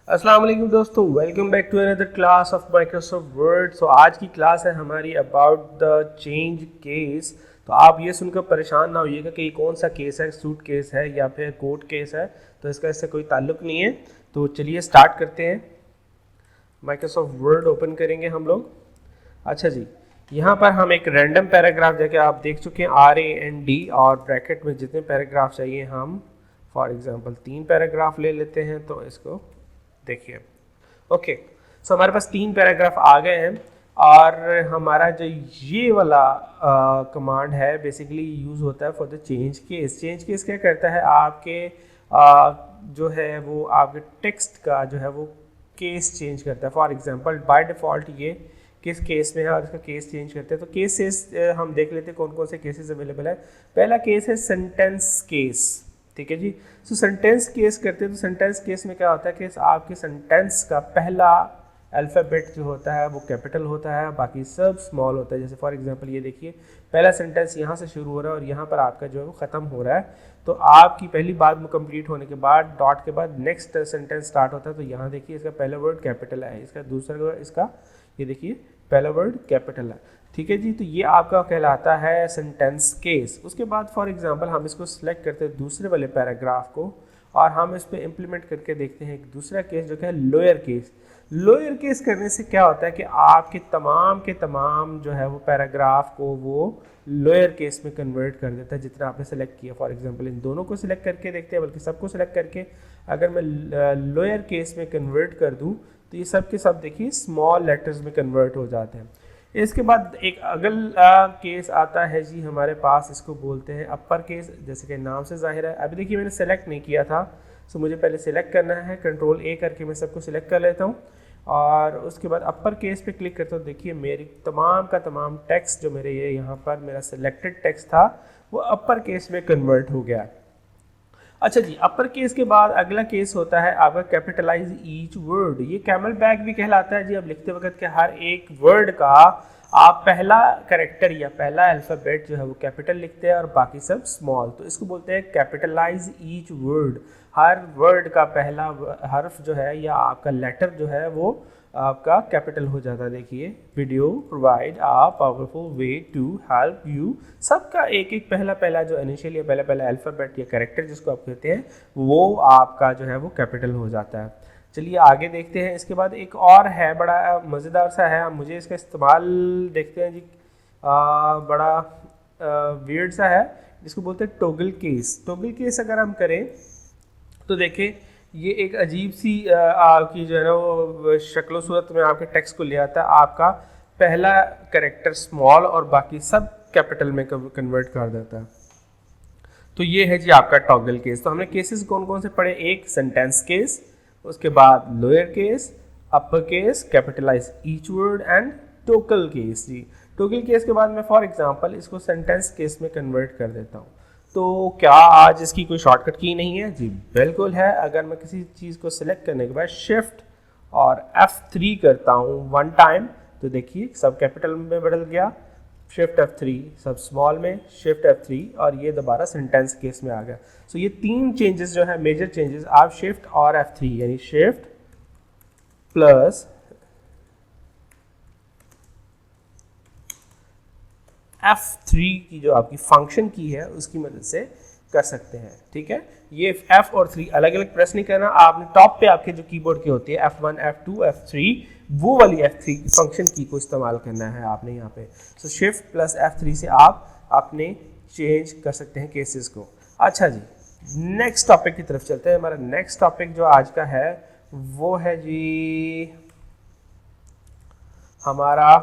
अस्सलाम वालेकुम दोस्तों, welcome back to another class of Microsoft Word. So आज की क्लास है हमारी अबाउट द चेंज केस। तो आप ये सुनकर परेशान ना होइएगा कि ये कौन सा केस है, सूट केस है या फिर कोर्ट केस है, तो इसका इससे कोई ताल्लुक नहीं है। तो चलिए स्टार्ट करते हैं। माइक्रोसॉफ्ट वर्ड ओपन करेंगे हम लोग। अच्छा जी, यहाँ पर हम एक रैंडम पैराग्राफ जैसे आप देख चुके हैं RAND, और ब्रैकेट में जितने पैराग्राफ चाहिए हम फॉर एग्जांपल 3 पैराग्राफ ले लेते हैं। तो इसको देखिए, ओके। सो हमारे पास 3 पैराग्राफ आ गए हैं और हमारा जो ये वाला कमांड है बेसिकली यूज़ होता है for the change case. Change case क्या करता है, आपके जो है वो आपके टेक्स्ट का जो है वो केस चेंज करता है। फॉर एग्जांपल बाय डिफ़ॉल्ट ये किस केस में है और इसका केस चेंज करते हैं। तो केसेस हम देख लेते हैं कौन कौन से केसेस अवेलेबल है। पहला केस है सेंटेंस केस, ठीक है जी। सो सेंटेंस केस करते हैं तो सेंटेंस केस में क्या होता है कि आपके सेंटेंस का पहला अल्फ़ाबेट जो होता है वो कैपिटल होता है, बाकी सब स्मॉल होता है। जैसे फॉर एग्जांपल ये देखिए, पहला सेंटेंस यहाँ से शुरू हो रहा है और यहाँ पर आपका जो है वो ख़त्म हो रहा है। तो आपकी पहली बात कंप्लीट होने के बाद डॉट के बाद नेक्स्ट सेंटेंस स्टार्ट होता है। तो यहाँ देखिए इसका पहला वर्ड कैपिटल है, इसका दूसरा इसका ये देखिए पहला वर्ड कैपिटल है, ठीक है जी। तो ये आपका कहलाता है सेंटेंस केस। उसके बाद फॉर एग्जांपल हम इसको सिलेक्ट करते हैं दूसरे वाले पैराग्राफ को और हम इस पर इम्प्लीमेंट करके देखते हैं एक दूसरा केस जो कि है लोअर केस। लोअर केस करने से क्या होता है कि आपके तमाम के तमाम जो है वो पैराग्राफ को वो लोअर केस में कन्वर्ट कर देता है जितना आपने सेलेक्ट किया। फॉर एग्जांपल इन दोनों को सिलेक्ट करके देखते हैं, बल्कि सबको सिलेक्ट करके अगर मैं लोअर केस में कन्वर्ट कर दूँ तो ये सब के सब देखिए स्मॉल लेटर्स में कन्वर्ट हो जाते हैं। इसके बाद एक अगला केस आता है जी हमारे पास, इसको बोलते हैं अपर केस। जैसे कि नाम से जाहिर है, अभी देखिए मैंने सेलेक्ट नहीं किया था, सो मुझे पहले सेलेक्ट करना है। कंट्रोल A करके मैं सबको सिलेक्ट कर लेता हूँ और उसके बाद अपर केस पे क्लिक करता हूँ। देखिए मेरी तमाम का तमाम टेक्स्ट जो मेरे ये यहाँ पर मेरा सिलेक्टेड टेक्स्ट था वो अपर केस में कन्वर्ट हो गया। अच्छा जी, अपर केस के बाद अगला केस होता है आपका कैपिटलाइज ईच वर्ड। ये कैमल बैक भी कहलाता है जी। अब लिखते वक्त के हर एक वर्ड का आप पहला कैरेक्टर या पहला अल्फ़ाबेट जो है वो कैपिटल लिखते हैं और बाकी सब स्मॉल। तो इसको बोलते हैं कैपिटलाइज ईच वर्ड। हर वर्ड का पहला हर्फ जो है या आपका लेटर जो है वो आपका कैपिटल हो जाता है। देखिए, video provide a powerful way to help you, सबका एक एक पहला जो इनिशियल या पहला अल्फ़ाबेट या कैरेक्टर जिसको आप कहते हैं वो आपका जो है वो कैपिटल हो जाता है। चलिए आगे देखते हैं। इसके बाद एक और है, बड़ा मज़ेदार सा है, मुझे इसका इस्तेमाल देखते हैं जी। बड़ा वियर्ड सा है, जिसको बोलते हैं टॉगल केस। टॉगल केस अगर हम करें तो देखें ये एक अजीब सी आपकी जो है ना वो शक्ल सूरत में आपके टेक्स्ट को ले आता है। आपका पहला कैरेक्टर स्मॉल और बाकी सब कैपिटल में कन्वर्ट कर देता है। तो ये है जी आपका टॉगल केस। तो हमने केसेस कौन कौन से पढ़े, एक सेंटेंस केस, उसके बाद lower case, upper case, capitalise each word and toggle case जी। टोकल केस के बाद मैं फॉर एग्जांपल इसको सेंटेंस केस में कन्वर्ट कर देता हूँ। तो क्या आज इसकी कोई शॉर्टकट की नहीं है जी? बिल्कुल है। अगर मैं किसी चीज़ को सिलेक्ट करने के बाद शिफ्ट और F3 करता हूँ वन टाइम तो देखिए सब कैपिटल में बदल गया, शिफ्ट F3 सब स्मॉल में, शिफ्ट F3 और ये दोबारा सेंटेंस केस में आ गया। सो ये 3 चेंजेस जो है मेजर चेंजेस, आप शिफ्ट और F3 यानी शिफ्ट प्लस F3 की जो आपकी फंक्शन की है उसकी मदद से कर सकते हैं, ठीक है। ये F और 3 अलग अलग प्रेस नहीं करना, आपने टॉप पे आपके जो कीबोर्ड की होती है F1, F2, F3 वो वाली F3 फंक्शन की को इस्तेमाल करना है आपने यहाँ पे। सो शिफ्ट प्लस F3 से आप अपने चेंज कर सकते हैं केसेस को। अच्छा जी, नेक्स्ट टॉपिक की तरफ चलते हैं। हमारा नेक्स्ट टॉपिक जो आज का है वो है जी हमारा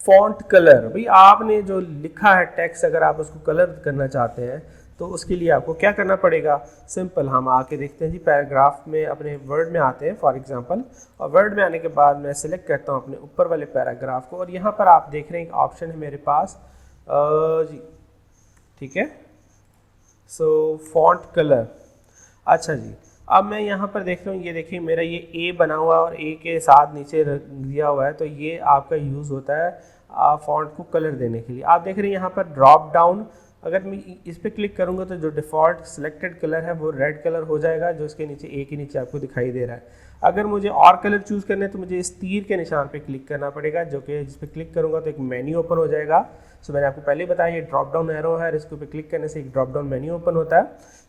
फॉन्ट कलर। भाई आपने जो लिखा है टेक्स्ट अगर आप उसको कलर करना चाहते हैं तो उसके लिए आपको क्या करना पड़ेगा, सिंपल हम आके देखते हैं जी। पैराग्राफ में अपने वर्ड में आते हैं फॉर एग्जांपल, और वर्ड में आने के बाद मैं सिलेक्ट करता हूँ अपने ऊपर वाले पैराग्राफ को और यहाँ पर आप देख रहे हैं एक ऑप्शन है मेरे पास जी, ठीक है। सो फॉन्ट कलर। अच्छा जी, अब मैं यहाँ पर देख रहा हूँ, ये देखिए मेरा ये A बना हुआ और A के साथ नीचे दिया हुआ है। तो ये आपका यूज़ होता है फॉन्ट को कलर देने के लिए। आप देख रहे हैं यहाँ पर ड्रॉप डाउन अगर मैं इस पर क्लिक करूँगा तो जो डिफ़ॉल्ट सिलेक्टेड कलर है वो रेड कलर हो जाएगा, जो इसके नीचे एक ही नीचे आपको दिखाई दे रहा है। अगर मुझे और कलर चूज़ करना है तो मुझे इस तीर के निशान पे क्लिक करना पड़ेगा, जो कि जिस पर क्लिक करूँगा तो एक मेन्यू ओपन हो जाएगा। सो मैंने आपको पहले बताया ये ड्रॉप डाउन एरो है, इसके ऊपर क्लिक करने से एक ड्रॉप डाउन मेन्यू ओपन होता है।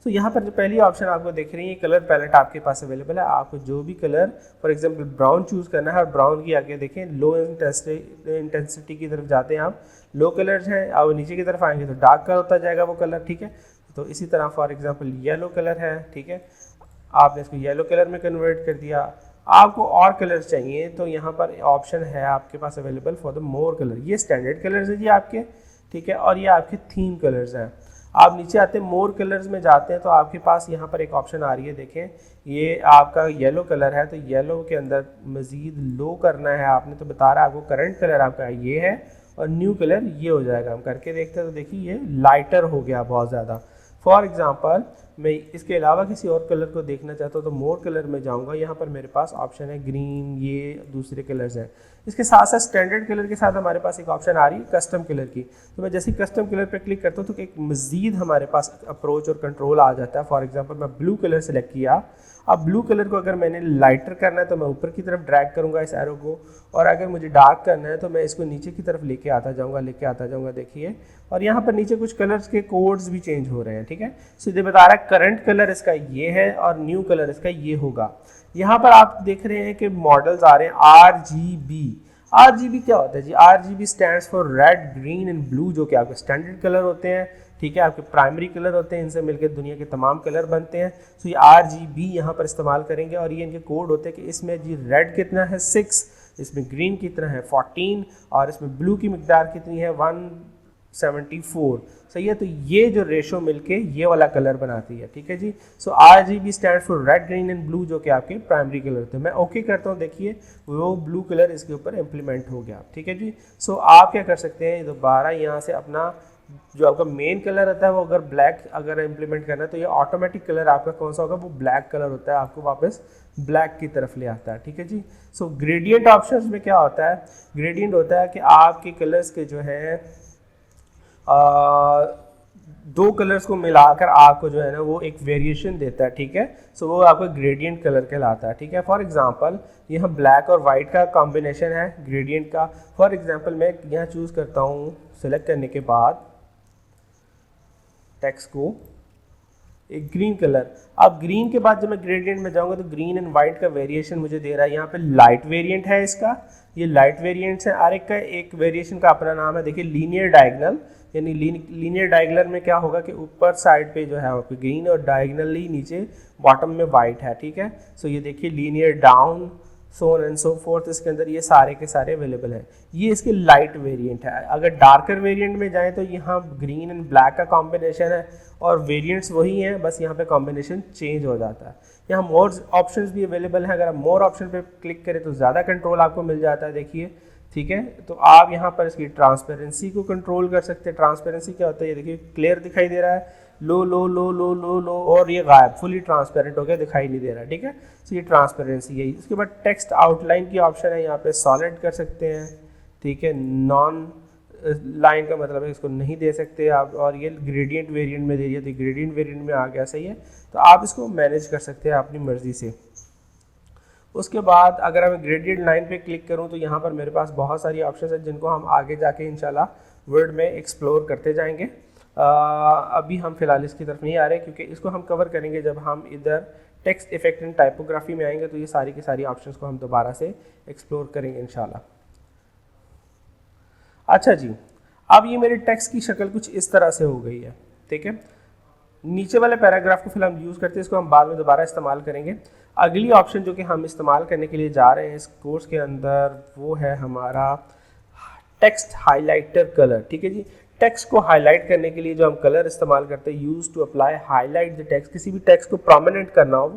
तो यहाँ पर जो पहली ऑप्शन आपको दिख रही है कलर पैलेट आपके पास अवेलेबल है। आपको जो भी colour for example brown choose करना है और ब्राउन की आगे देखें लो इंटेंसिटी की तरफ जाते हैं आप, लो कलर्स हैं, और नीचे की तरफ आएंगे तो डार्क कलर होता जाएगा वो कलर, ठीक है। तो इसी तरह फॉर एग्जांपल येलो कलर है, ठीक है, आपने इसको येलो कलर में कन्वर्ट कर दिया। आपको और कलर्स चाहिए तो यहाँ पर ऑप्शन है आपके पास available for the more colour. ये स्टैंडर्ड कलर्स है जी आपके, ठीक है, और ये आपके थीम कलर्स हैं। आप नीचे आते हैं मोर कलर्स में जाते हैं तो आपके पास यहाँ पर एक ऑप्शन आ रही है, देखें ये आपका येलो कलर है, तो येलो के अंदर मज़ीद लो करना है आपने, तो बता रहा है आपको करंट कलर आपका ये है और न्यू कलर ये हो जाएगा। हम करके देखते हैं तो देखिए ये लाइटर हो गया बहुत ज़्यादा। फॉर एग्जांपल मैं इसके अलावा किसी और कलर को देखना चाहता हूँ तो मोर कलर में जाऊँगा, यहाँ पर मेरे पास ऑप्शन है ग्रीन, ये दूसरे कलर्स हैं। इसके साथ साथ स्टैंडर्ड कलर के साथ हमारे पास एक ऑप्शन आ रही है कस्टम कलर की। तो मैं जैसे कस्टम कलर पर क्लिक करता हूँ तो एक मज़ीद हमारे पास अप्रोच और कंट्रोल आ जाता है। फॉर एग्जांपल मैं ब्लू कलर सेलेक्ट किया, अब ब्लू कलर को अगर मैंने लाइटर करना है तो मैं ऊपर की तरफ ड्रैग करूँगा इस एरो को, और अगर मुझे डार्क करना है तो मैं इसको नीचे की तरफ लेके आता जाऊँगा, देखिए, और यहाँ पर नीचे कुछ कलर्स के कोड्स भी चेंज हो रहे हैं, ठीक है। सो ये बता रहा है करंट कलर इसका ये है और न्यू कलर इसका ये होगा। यहाँ पर आप देख रहे हैं कि मॉडल्स आ रहे हैं RGB। RGB क्या होता है जी? RGB stands for red, green and blue, जो कि आपके स्टैंडर्ड कलर होते हैं, ठीक है, आपके प्राइमरी कलर होते हैं, इनसे मिलकर दुनिया के तमाम कलर बनते हैं। सो ये RGB यहाँ पर इस्तेमाल करेंगे और ये इनके कोड होते हैं कि इसमें जी रेड कितना है 6, इसमें ग्रीन कितना है 14 और इसमें ब्लू की मिकदार कितनी है 174, सही है। तो ये जो रेशो मिलके ये वाला कलर बनाती है, ठीक है जी। सो RGB stand for red, green and blue, जो कि आपके प्राइमरी कलर होते हैं। मैं ओके करता हूँ, देखिए वो ब्लू कलर इसके ऊपर इम्प्लीमेंट हो गया, ठीक है जी। सो आप क्या कर सकते हैं, दोबारा यहाँ से अपना जो आपका मेन कलर होता है वो अगर ब्लैक अगर इम्प्लीमेंट करना है तो ये ऑटोमेटिक कलर आपका कौन सा होगा, वो ब्लैक कलर होता है, आपको वापस ब्लैक की तरफ ले आता है, ठीक है जी। सो ग्रेडियंट ऑप्शंस में क्या होता है, ग्रेडियंट होता है कि आपके कलर्स के जो है दो कलर्स को मिलाकर आपको जो है ना वो एक वेरिएशन देता है, ठीक है। सो वो आपका ग्रेडियंट कलर कहलाता है, ठीक है। फॉर एग्जांपल यहाँ ब्लैक और वाइट का कॉम्बिनेशन है ग्रेडियंट का। फॉर एग्जांपल मैं यहाँ चूज़ करता हूँ, सेलेक्ट करने के बाद टेक्स्ट को एक ग्रीन कलर। अब ग्रीन के बाद जब मैं ग्रेडियंट में जाऊंगा तो ग्रीन एंड वाइट का वेरिएशन मुझे दे रहा है। यहाँ पे लाइट वेरिएंट है इसका, ये लाइट वेरिएंट्स है। हर एक का एक वेरिएशन का अपना नाम है। देखिए लीनियर डायगोनल, यानी लीनियर डायगोनल में क्या होगा कि ऊपर साइड पे जो है आपको ग्रीन और डायगोनली नीचे बॉटम में वाइट है, ठीक है। सो ये देखिए linear down, so on and so fourth, इसके अंदर ये सारे के सारे अवेलेबल हैं। ये इसके लाइट वेरिएंट है। अगर डार्कर वेरिएंट में जाएं तो यहाँ ग्रीन एंड ब्लैक का कॉम्बिनेशन है और वेरिएंट्स वही हैं, बस यहाँ पे कॉम्बिनेशन चेंज हो जाता है। यहाँ मोर ऑप्शंस भी अवेलेबल हैं। अगर आप मोर ऑप्शन पे क्लिक करें तो ज़्यादा कंट्रोल आपको मिल जाता है, देखिए, ठीक है। तो आप यहाँ पर इसकी ट्रांसपेरेंसी को कंट्रोल कर सकते हैं। ट्रांसपेरेंसी क्या होता है, ये देखिए क्लियर दिखाई दे रहा है, लो लो लो लो लो लो, और ये गायब, फुली ट्रांसपेरेंट हो गया, दिखाई नहीं दे रहा, ठीक है। तो ये ट्रांसपेरेंसी है। इसके बाद टेक्स्ट आउटलाइन की ऑप्शन है, यहाँ पे सॉलिड कर सकते हैं, ठीक है। नॉन लाइन का मतलब है इसको नहीं दे सकते आप, और ये ग्रेडियंट वेरिएंट में दे दिया तो ग्रेडियंट वेरिएंट में आ गया, सही है। तो आप इसको मैनेज कर सकते हैं अपनी मर्जी से। उसके बाद अगर मैं ग्रेडियंट लाइन पे क्लिक करूं तो यहाँ पर मेरे पास बहुत सारी ऑप्शंस हैं जिनको हम आगे जाके इंशाल्लाह वर्ड में एक्सप्लोर करते जाएंगे। अभी हम फिलहाल इसकी तरफ नहीं आ रहे क्योंकि इसको हम कवर करेंगे जब हम इधर टेक्स्ट इफेक्ट एंड टाइपोग्राफी में आएंगे, तो ये सारी की सारी ऑप्शंस को हम दोबारा से एक्सप्लोर करेंगे इंशाल्लाह। अच्छा जी, अब ये मेरे टेक्स्ट की शक्ल कुछ इस तरह से हो गई है, ठीक है। नीचे वाले पैराग्राफ को फिलहाल हम यूज़ करते हैं, इसको हम बाद में दोबारा इस्तेमाल करेंगे। अगली ऑप्शन जो कि हम इस्तेमाल करने के लिए जा रहे हैं इस कोर्स के अंदर, वो है हमारा टेक्स्ट हाइलाइटर कलर, ठीक है जी। टेक्स्ट को हाईलाइट करने के लिए जो हम कलर इस्तेमाल करते हैं, use to apply highlight the text. किसी भी टेक्स्ट को प्रोमिनेंट करना हो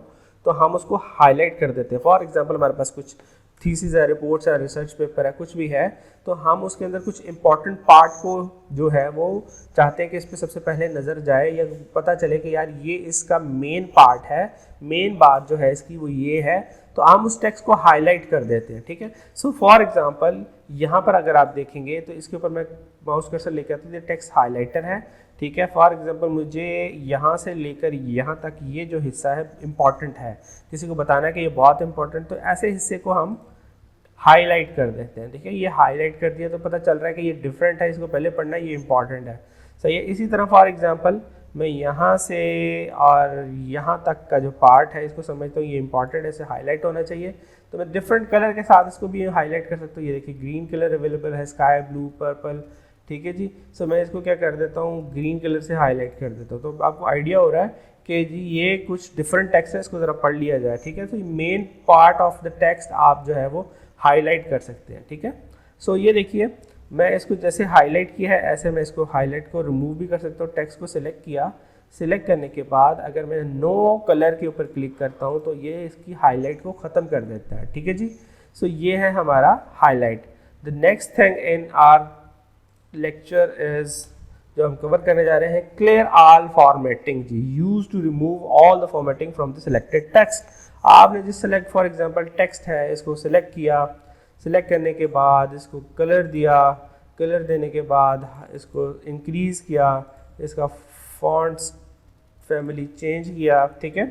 तो हम उसको हाईलाइट कर देते हैं। फॉर एग्जांपल हमारे पास कुछ थीसिस है, रिपोर्ट्स है, रिसर्च पेपर है, कुछ भी है, तो हम उसके अंदर कुछ इंपॉर्टेंट पार्ट को जो है वो चाहते हैं कि इस पर सबसे पहले नज़र जाए या पता चले कि यार ये इसका मेन पार्ट है, मेन बात जो है इसकी वो ये है, तो हम उस टेक्स्ट को हाईलाइट कर देते हैं, ठीक है। सो फॉर एग्जांपल यहाँ पर अगर आप देखेंगे तो इसके ऊपर मैं माउस कर्सर लेकर आती हूँ, टेक्स्ट हाईलाइटर है, ठीक है। फॉर एग्जांपल मुझे यहाँ से लेकर यहाँ तक ये जो हिस्सा है इम्पॉर्टेंट है, किसी को बताना है कि ये बहुत इंपॉर्टेंट, तो ऐसे हिस्से को हम हाईलाइट कर देते हैं। ठीक है, ये हाईलाइट कर दिया तो पता चल रहा है कि ये डिफरेंट है, इसको पहले पढ़ना है, ये इंपॉर्टेंट है। सही है। इसी तरह फॉर एग्जांपल मैं यहाँ से और यहाँ तक का जो पार्ट है इसको समझता हूँ ये इंपॉर्टेंट है, इसे हाईलाइट होना चाहिए, तो मैं डिफरेंट कलर के साथ इसको भी हाईलाइट कर सकता हूँ। ये देखिए ग्रीन कलर अवेलेबल है, स्काई ब्लू, पर्पल, ठीक है जी। सो मैं इसको क्या कर देता हूँ, ग्रीन कलर से हाईलाइट कर देता हूँ। तो आपको आइडिया हो रहा है कि जी ये कुछ डिफरेंट टेक्स्ट है, इसको ज़रा पढ़ लिया जाए। ठीक है, तो main part of the text आप जो है वो हाईलाइट कर सकते हैं। ठीक है, सो ये देखिए मैं इसको जैसे हाईलाइट किया है ऐसे मैं इसको हाईलाइट को रिमूव भी कर सकता हूँ। टेक्स्ट को सिलेक्ट किया, सिलेक्ट करने के बाद अगर मैं नो कलर के ऊपर क्लिक करता हूँ तो ये इसकी हाईलाइट को ख़त्म कर देता है। ठीक है जी, सो ये है हमारा highlight. The next thing in our lecture is जो हम कवर करने जा रहे हैं, क्लियर ऑल फॉर्मेटिंग जी, use to remove all the formatting from the selected text. आपने जिस सेलेक्ट फॉर एग्जांपल टेक्स्ट है इसको सिलेक्ट किया, सिलेक्ट करने के बाद इसको कलर दिया, कलर देने के बाद इसको इंक्रीज़ किया, इसका फॉन्ट्स फैमिली चेंज किया। ठीक है,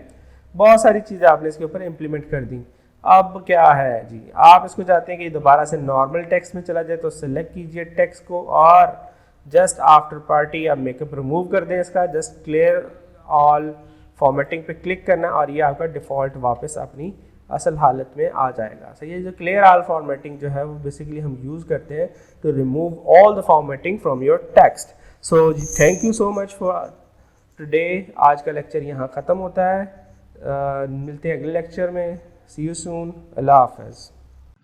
बहुत सारी चीज़ें आपने इसके ऊपर इम्प्लीमेंट कर दी। अब क्या है जी, आप इसको चाहते हैं कि दोबारा से नॉर्मल टेक्स्ट में चला जाए तो सिलेक्ट कीजिए टेक्स्ट को और जस्ट आफ्टर पार्टी आप मेकअप रिमूव कर दें इसका, जस्ट क्लियर ऑल फॉर्मेटिंग पे क्लिक करना और ये आपका डिफ़ॉल्ट वापस अपनी असल हालत में आ जाएगा। सही है, जो क्लियर ऑल फॉर्मेटिंग जो है वो बेसिकली हम यूज़ करते हैं to remove all the formatting from your text. So जी thank you so much for today. आज का लेक्चर यहाँ ख़त्म होता है, मिलते हैं अगले लेक्चर में। सी यू सून, अल्लाह हाफ़िज़।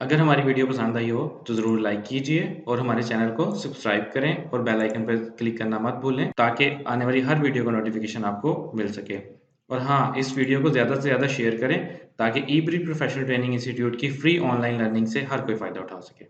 अगर हमारी वीडियो पसंद आई हो तो ज़रूर लाइक कीजिए और हमारे चैनल को सब्सक्राइब करें और बेल आइकन पर क्लिक करना मत भूलें ताकि आने वाली हर वीडियो का नोटिफिकेशन आपको मिल सके। और हाँ, इस वीडियो को ज़्यादा से ज़्यादा शेयर करें ताकि ई प्री प्रोफेशनल ट्रेनिंग इंस्टीट्यूट की फ्री ऑनलाइन लर्निंग से हर कोई फ़ायदा उठा सके।